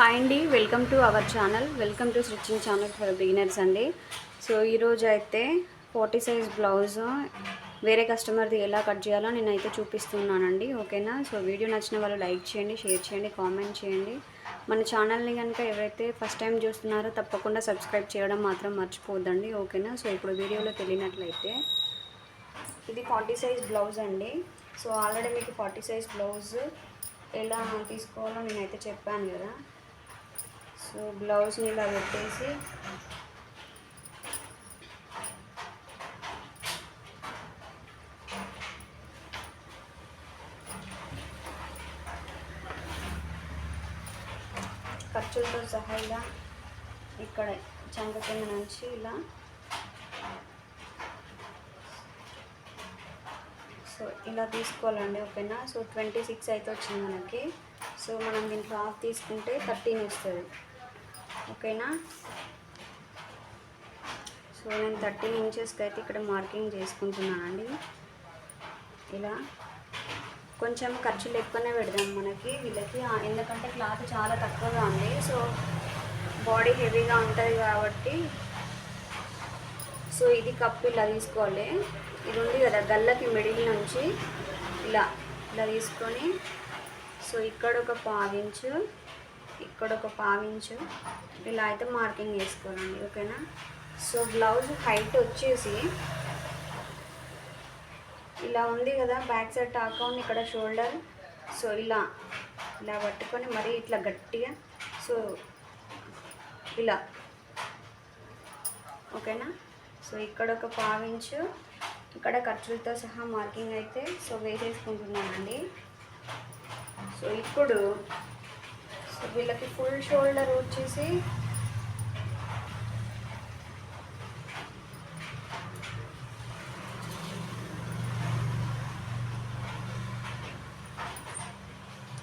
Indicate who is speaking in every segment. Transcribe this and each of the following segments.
Speaker 1: Hi అండి, welcome to our channel. Welcome to stitching channel for beginners అండి. So ఈరోజు అయితే 40 సైజ్ బ్లౌజ్ వేరే కస్టమర్ది ఎలా కట్ చేయాలో నేనైతే చూపిస్తున్నానండి. ఓకేనా? సో వీడియో నచ్చిన వాళ్ళు లైక్ చేయండి, షేర్ చేయండి, కామెంట్ చేయండి. మన ఛానల్ని కనుక ఎవరైతే ఫస్ట్ టైం చూస్తున్నారో తప్పకుండా సబ్స్క్రైబ్ చేయడం మాత్రం మర్చిపోద్దండి. ఓకేనా? సో ఇప్పుడు వీడియోలోకి వెళ్ళినట్లయితే ఇది 40 సైజ్ బ్లౌజ్ అండి. సో ఆల్రెడీ మీకు 40 సైజ్ బ్లౌజ్ ఎలా తీసుకోవాలో నేనైతే చెప్పాను కదా. సో బ్లౌజ్ని ఇలా పెట్టేసి ఖర్చులతో సహా ఇలా ఇక్కడ చంక కింద నుంచి ఇలా సో ఇలా తీసుకోవాలండి. ఓకేనా? సో 26 అయితే వచ్చింది మనకి. సో మనం దీంట్లో హాఫ్ తీసుకుంటే 13 వస్తుంది. ఓకేనా? సో నేను 13 ఇంచెస్కి అయితే ఇక్కడ మార్కింగ్ చేసుకుంటున్నానండి. ఇలా కొంచెం ఖర్చులు ఎక్కువనే పెడదాం మనకి వీళ్ళకి, ఎందుకంటే క్లాత్ చాలా తక్కువగా ఉంది. సో బాడీ హెవీగా ఉంటుంది కాబట్టి సో ఇది కప్పు ఇలా తీసుకోవాలి. ఇది ఉంది కదా గల్లకి మిడిల్ నుంచి ఇలా ఇలా తీసుకొని సో ఇక్కడ ఒక పావించు, ఇక్కడ ఒక పావించు ఇలా అయితే మార్కింగ్ చేసుకోవాలండి. ఓకేనా? సో బ్లౌజ్ హైట్ వచ్చేసి ఇలా ఉంది కదా, బ్యాక్ సైడ్ టాకౌన్ ఇక్కడ షోల్డర్. సో ఇలా ఇలా పట్టుకొని మరీ ఇట్లా గట్టిగా సో ఇలా. ఓకేనా? సో ఇక్కడ ఒక పావించు, ఇక్కడ ఖర్చులతో సహా మార్కింగ్ అయితే సో వేసేసుకుంటున్నానండి. సో ఇప్పుడు సో వీళ్ళకి ఫుల్ షోల్డర్ వచ్చేసి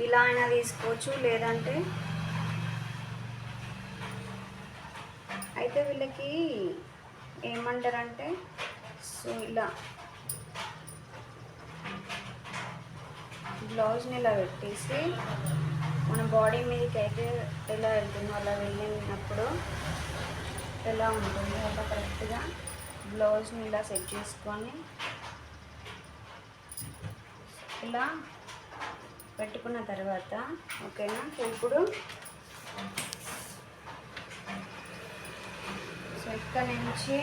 Speaker 1: ఇలా అయినా తీసుకోవచ్చు, లేదంటే అయితే వీళ్ళకి ఏమంటారంటే సో ఇలా బ్లౌజ్ని ఇలా పెట్టేసి మన బాడీ మీదకి అయితే ఎలా వెళ్తుందో అలా వెళ్ళినప్పుడు ఎలా ఉంటుందో అలా కరెక్ట్గా బ్లౌజ్ని ఇలా సెట్ చేసుకొని ఇలా పెట్టుకున్న తర్వాత ఓకేనా. ఇప్పుడు సో ఇక్కడ నుంచి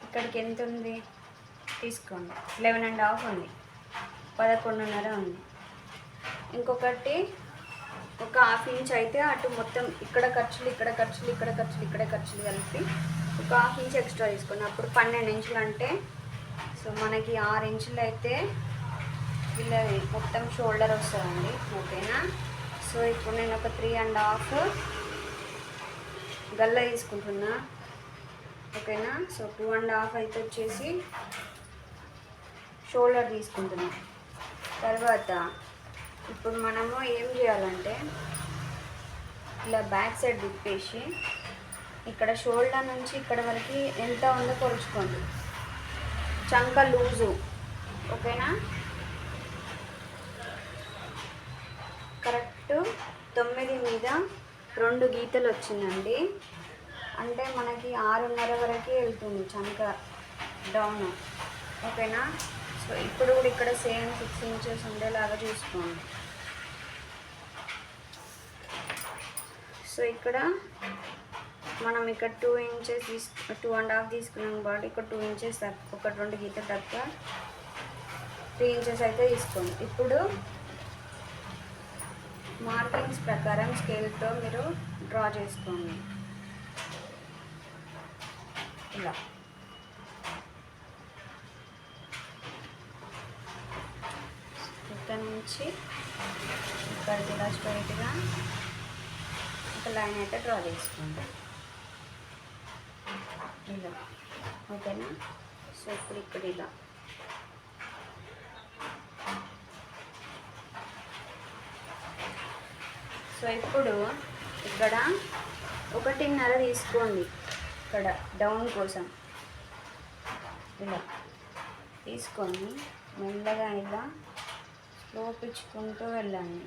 Speaker 1: ఇక్కడికి ఎంత ఉంది తీసుకోండి. 11.5 ఉంది, 11.5 ఉంది. ఇంకొకటి ఒక హాఫ్ ఇంచ్ అయితే అటు మొత్తం ఇక్కడ ఖర్చులు ఇక్కడ ఖర్చులు ఇక్కడ ఖర్చులు ఇక్కడ ఖర్చులు కలిపి ఒక హాఫ్ ఇంచ్ ఎక్స్ట్రా తీసుకోండి. అప్పుడు 12 ఇంచులు అంటే సో మనకి 6 ఇంచులు అయితే వీళ్ళ మొత్తం షోల్డర్ వస్తుందండి. ఓకేనా? సో ఇప్పుడు నేను ఒక 3.5 గల్ల తీసుకుంటున్నా. ఓకేనా? సో 2.5 అయితే వచ్చేసి షోల్డర్ తీసుకుంటున్నా. తర్వాత ఇప్పుడు మనము ఏం చేయాలంటే ఇలా బ్యాక్ సైడ్ తిప్పేసి ఇక్కడ షోల్డర్ నుంచి ఇక్కడ వరకు ఎంత ఉందో కొలుచుకోండి. చంక లూజు. ఓకేనా? కరెక్ట్ 9 మీద 2 గీతలు వచ్చిందండి. అంటే మనకి 6.5 వరకు వెళ్తుంది చంక డౌన్. ఓకేనా? సో ఇప్పుడు కూడా ఇక్కడ సేమ్ 6 ఇంచెస్ ఉండేలాగా చూసుకోండి. సో ఇక్కడ మనం ఇక్కడ 2 ఇంచెస్ 2.5 తీసుకున్నాం కాబట్టి ఇక్కడ 2 ఇంచెస్ తక్కువ, ఒక 2 గీతలు తక్కువ 3 ఇంచెస్ అయితే తీసుకోండి. ఇప్పుడు మార్కింగ్స్ ప్రకారం స్కేల్తో మీరు డ్రా చేసుకోండి. ఇలా ఇక్కడ నుంచి ఇక్కడికి ఇలా స్ట్రైట్గా ఒక లైన్ అయితే డ్రా చేసుకోండి. ఇలా. ఓకేనా? సో ఇప్పుడు ఇక్కడ ఇలా సో ఇప్పుడు ఇక్కడ 1.5 తీసుకోండి. ఇక్కడ డౌన్ కోసం ఇలా తీసుకొని మెల్లగా ఇలా లోపించుకుంటూ వెళ్ళండి.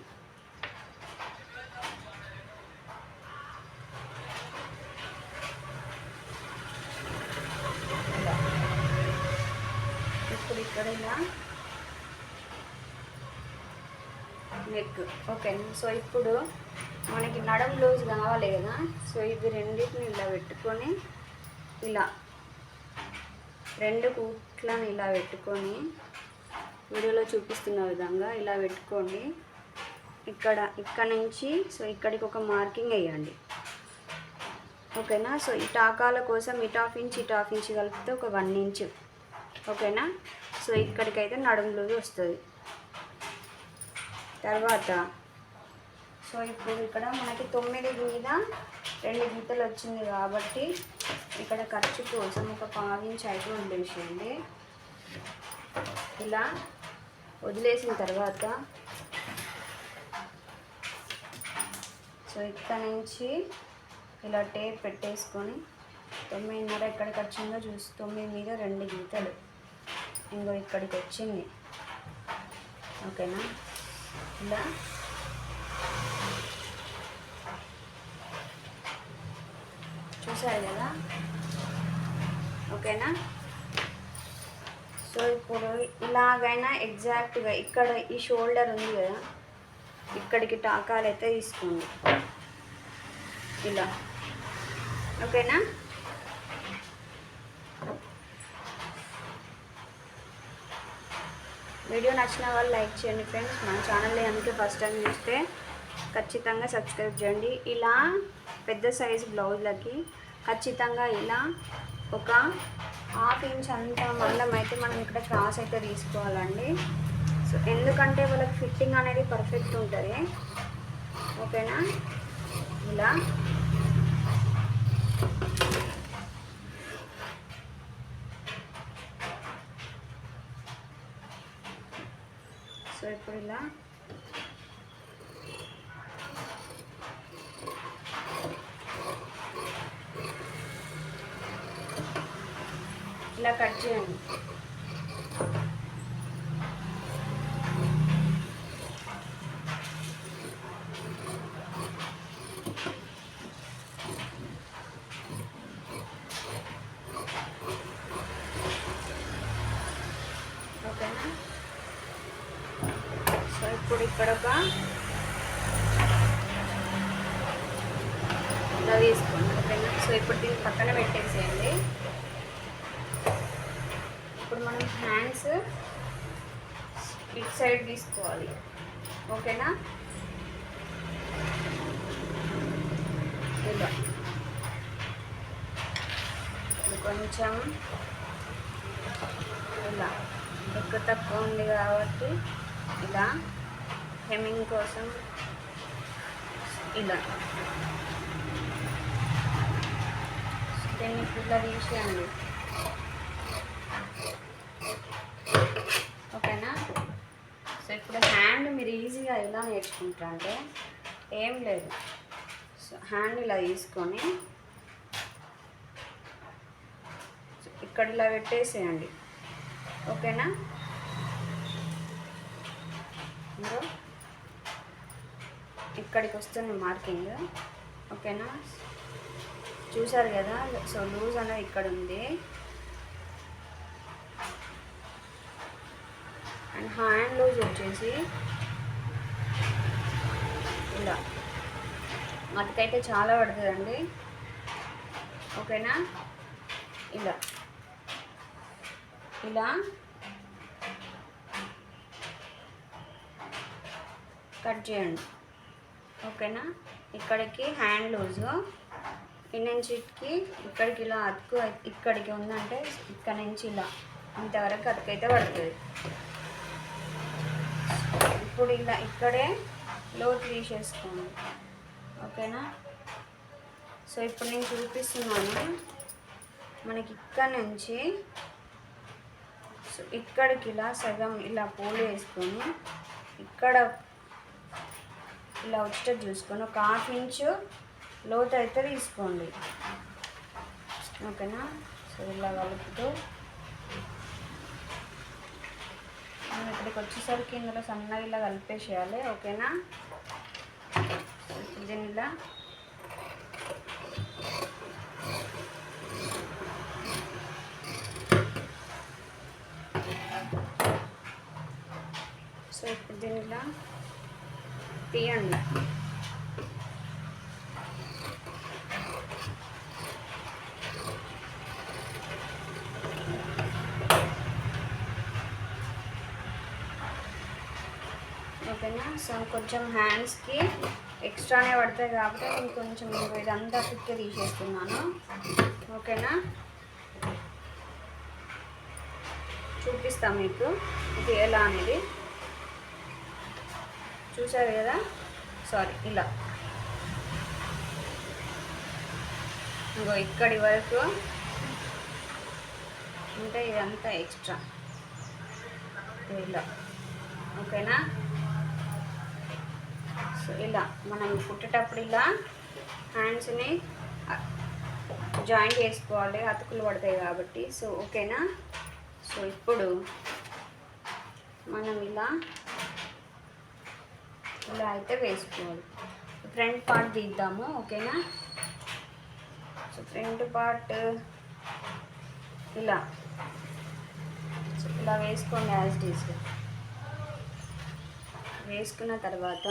Speaker 1: ఇప్పుడు ఇక్కడ ఇలా నెక్. ఓకే. సో ఇప్పుడు మనకి నడుం లూజ్ కావాలి కదా. సో ఇవి రెండింటిని ఇలా పెట్టుకొని ఇలా 2 కుట్లను ఇలా పెట్టుకొని వీడియోలో చూపిస్తున్న విధంగా ఇలా పెట్టుకోండి. ఇక్కడ నుంచి సో ఇక్కడికి ఒక మార్కింగ్ వేయండి. ఓకేనా. సో ఈ టాకాల కోసం ఇటు హాఫ్ ఇంచ్ కలిపితే ఒక 1 ఇంచ్. ఓకేనా. సో ఇక్కడికైతే నడుం లూజ్ వస్తుంది. తర్వాత సో ఇప్పుడు ఇక్కడ మనకి 9 మీద 2 గీతలు వచ్చింది కాబట్టి ఇక్కడ ఖర్చు కోసం ఒక 1/2 ఇంచ్ అయితే వదిలేసేయండి. ఇలా వదిలేసిన తర్వాత సో ఇక్కడ నుంచి ఇలా టేప్ పెట్టేసుకొని 9.5 ఎక్కడికి వచ్చిందో చూసి 9 మీద 2 గీతలు ఇంకో ఇక్కడికి వచ్చింది. ఓకేనా. ఇలా చూసారు కదా. ఓకేనా. సో ఇప్పుడు ఇలాగైనా ఎగ్జాక్ట్గా ఇక్కడ ఈ షోల్డర్ ఉంది కదా, ఇక్కడికి టాకాలు అయితే తీసుకోండి ఇలా. ఓకేనా. వీడియో నచ్చిన వాళ్ళు లైక్ చేయండి ఫ్రెండ్స్. మన ఛానల్ని అందుకే ఫస్ట్ టైం చూస్తే ఖచ్చితంగా సబ్స్క్రైబ్ చేయండి. ఇలా పెద్ద సైజు బ్లౌజ్లకి ఖచ్చితంగా ఇలా ఒక 1/2 ఇంచ్ అంత మందం అయితే మనం ఇక్కడ క్రాస్ అయితే తీసుకోవాలండి. సో ఎందుకంటే వాళ్ళకి ఫిట్టింగ్ అనేది పర్ఫెక్ట్ ఉంటుంది. ఓకేనా. ఇలా సో ఇప్పుడు ఇలా కట్ చేయండి. ఓకేనా. సో ఇప్పుడు ఇక్కడ ఇలా తీసుకోండి. ఓకేనా. సో ఇప్పుడు దీన్ని పక్కన పెట్టేసేయండి. ఇప్పుడు మనం హ్యాండ్స్ ఇటు సైడ్ తీసుకోవాలి. ఓకేనా. ఇలా కొంచెం ఇలా ఎక్కువ తక్కువ ఉంది కాబట్టి ఇలా హెమ్మింగ్ కోసం ఇలా దీన్ని ఇలా తీసేయండి. ఓకేనా. సో ఇప్పుడు హ్యాండ్ మీరు ఈజీగా ఎలా నేర్చుకుంటారంటే ఏం లేదు. సో హ్యాండ్ ఇలా తీసుకొని ఇక్కడ ఇలా పెట్టేసేయండి. ఓకేనా. ఇక్కడికి వస్తుంది మార్కింగ్. ఓకేనా. చూసారు కదా. సో లూజ్ అనేది ఇక్కడ ఉంది. అండ్ హ్యాండ్ లూజ్ వచ్చేసి ఇలా మటుకైతే చాలా పడుతుందండి. ఓకేనా. ఇలా ఇలా కట్ చేయండి. ఓకేనా. ఇక్కడికి హ్యాండ్ లూజు ఇన్నించికి ఇక్కడికి ఇలా అతుకు ఇక్కడికి ఉందంటే ఇక్కడ నుంచి ఇలా ఇంతవరకు అతుకైతే పడుతుంది. ఇప్పుడు ఇలా ఇక్కడే లోతు తీసేసుకోండి. ఓకేనా. సో ఇప్పుడు నేను చూపిస్తున్నాను. మనకి ఇక్కడ నుంచి సో ఇక్కడికి ఇలా సగం ఇలా పోలు వేసుకొని ఇక్కడ ఇలా వచ్చేటట్టు చూసుకొని ఒక 1/2 ఇంచు లోతు అయితే తీసుకోండి. ఓకేనా. సో ఇలా కలుపుతూ మనం ఇక్కడికి వచ్చేసరికి ఇందులో సన్నగా ఇలా కలిపేసేయాలి. ఓకేనా? దీన్ని ఇలా సో ఇప్పుడు దీన్ని ఇలా తీయండి. ఓకేనా? సో కొంచెం హ్యాండ్స్కి ఎక్స్ట్రానే పడతాయి కాబట్టి నేను కొంచెం ఇదంతా పిక్కే తీసేస్తున్నాను. ఓకేనా? చూపిస్తాం మీకు ఇది ఎలా అనేది. చూసారు కదా? సారీ, ఇలా ఇంకో ఇక్కడి వరకు అంటే ఇదంతా ఎక్స్ట్రా ఇలా. ఓకేనా? సో ఇలా మనం కుట్టేటప్పుడు ఇలా హ్యాండ్స్ని జాయింట్ చేసుకోవాలి, అతుకులు పడతాయి కాబట్టి. సో ఓకేనా? సో ఇప్పుడు మనం ఇలా అయితే వేసుకోవాలి. ఫ్రంట్ పార్ట్ తీద్దాము. ఓకేనా? సో ఫ్రంట్ పార్ట్ ఇలా ఇలా వేసుకోండి. యాజ్ డీస్గా వేసుకున్న తర్వాత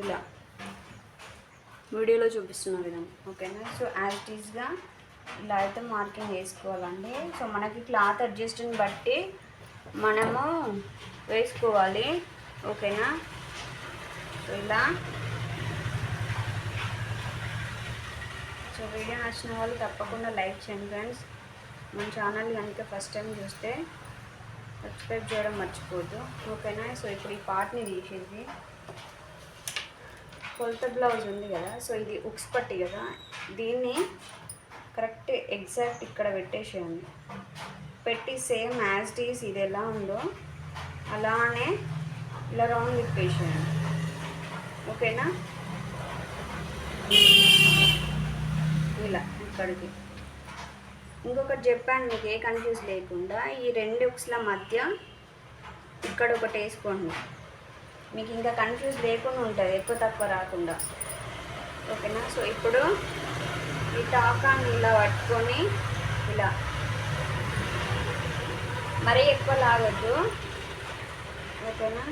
Speaker 1: ఇలా వీడియోలో చూపిస్తున్న విధంగా. ఓకేనా? సో యాజ్ డీస్గా ఇలా అయితే మార్కింగ్ వేసుకోవాలండి. సో మనకి క్లాత్ అడ్జస్ట్ని బట్టి మనము వేసుకోవాలి. ఓకేనా? సో ఇలా. సో వీడియో నచ్చిన వాళ్ళు తప్పకుండా లైక్ చేయండి ఫ్రెండ్స్. మన ఛానల్ కనుక ఫస్ట్ టైం చూస్తే సబ్స్క్రైబ్ చేయడం మర్చిపోద్దు. ఓకేనా? సో ఇప్పుడు ఈ పార్ట్ని తీసేసి కొలత బ్లౌజ్ ఉంది కదా, సో ఇది ఉక్స్ పట్టి కదా, దీన్ని కరెక్ట్ ఎగ్జాక్ట్ ఇక్కడ పెట్టేసేయండి. పెట్టి సేమ్ యాజ్ డీస్ ఇది ఎలా ఉందో అలానే ఇలా రౌండ్ తిప్పేసేయండి. ఓకేనా? ఇలా ఇక్కడికి. ఇంకొకటి చెప్పాను మీకు ఏ కన్ఫ్యూజ్ లేకుండా, ఈ రెండు ఉక్స్ల మధ్య ఇక్కడ ఒకటి వేసుకోండి. మీకు ఇంకా కన్ఫ్యూజ్ లేకుండా ఉంటుంది, ఎక్కువ తక్కువ రాకుండా. ఓకేనా? సో ఇప్పుడు ఈ టాకాన్ని ఇలా పట్టుకొని ఇలా మరీ ఎక్కువ లాగొద్దు. ఓకేనా?